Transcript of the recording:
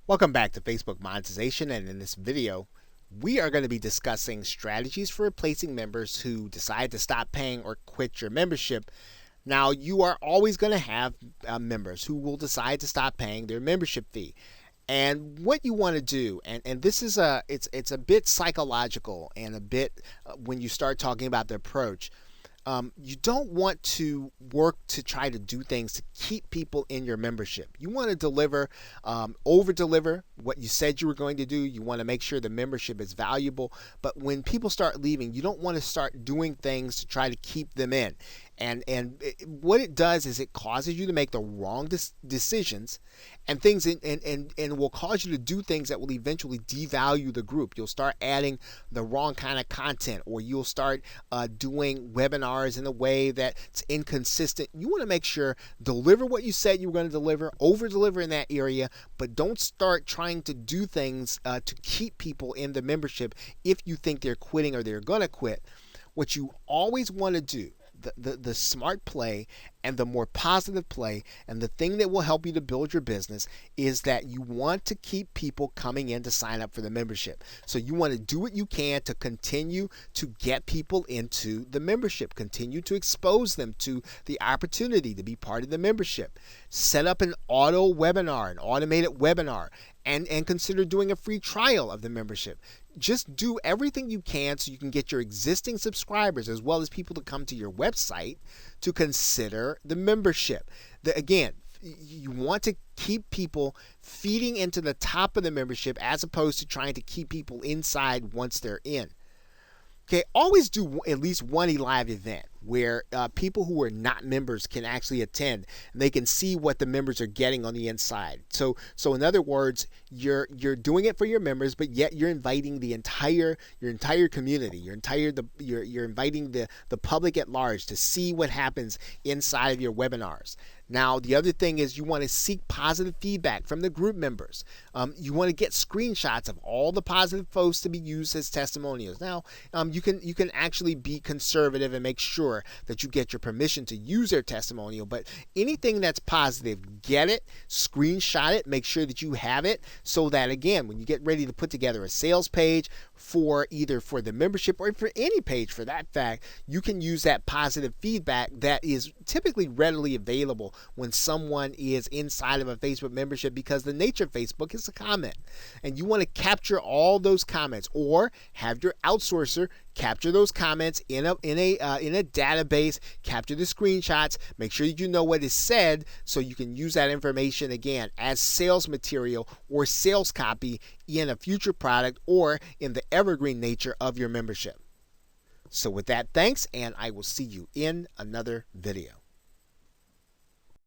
Welcome back to Facebook Monetization, and in this video we are going to be discussing strategies for replacing members who decide to stop paying or quit your membership. Now, you are always going to have members who will decide to stop paying their membership fee. And what you want to do, and this is it's a bit psychological and a bit when you start talking about the approach. You don't want to work to try to do things to keep people in your membership. You want to deliver, over deliver what you said you were going to do. You want to make sure the membership is valuable. But when people start leaving, you don't want to start doing things to try to keep them in. What it does is it causes you to make the wrong decisions, and things and will cause you to do things that will eventually devalue the group. You'll start adding the wrong kind of content, or you'll start doing webinars in a way that's inconsistent. You want to make sure deliver what you said you were going to deliver, over deliver in that area, but don't start trying to do things to keep people in the membership if you think they're quitting or they're going to quit. What you always want to do, the smart play and the more positive play, and the thing that will help you to build your business, is that you want to keep people coming in to sign up for the membership. So you want to do what you can to continue to get people into the membership, continue to expose them to the opportunity to be part of the membership. Set up an auto webinar, an automated webinar, and consider doing a free trial of the membership. Just do everything you can so you can get your existing subscribers as well as people to come to your website to consider the membership. Again, you want to keep people feeding into the top of the membership as opposed to trying to keep people inside once they're in. Okay, always do at least one live event where people who are not members can actually attend, and they can see what the members are getting on the inside. So in other words, you're doing it for your members, but yet you're inviting your entire community. You're inviting the public at large to see what happens inside of your webinars. Now, the other thing is you want to seek positive feedback from the group members. You want to get screenshots of all the positive posts to be used as testimonials. Now, you can actually be conservative and make sure that you get your permission to use their testimonial, but anything that's positive, get it, screenshot it, make sure that you have it, so that again, when you get ready to put together a sales page for either for the membership or for any page for that fact, you can use that positive feedback that is typically readily available when someone is inside of a Facebook membership, because the nature of Facebook is a comment, and you want to capture all those comments, or have your outsourcer capture those comments in a database, capture the screenshots, make sure you know what is said so you can use that information again as sales material or sales copy in a future product or in the evergreen nature of your membership. So with that, thanks, and I will see you in another video.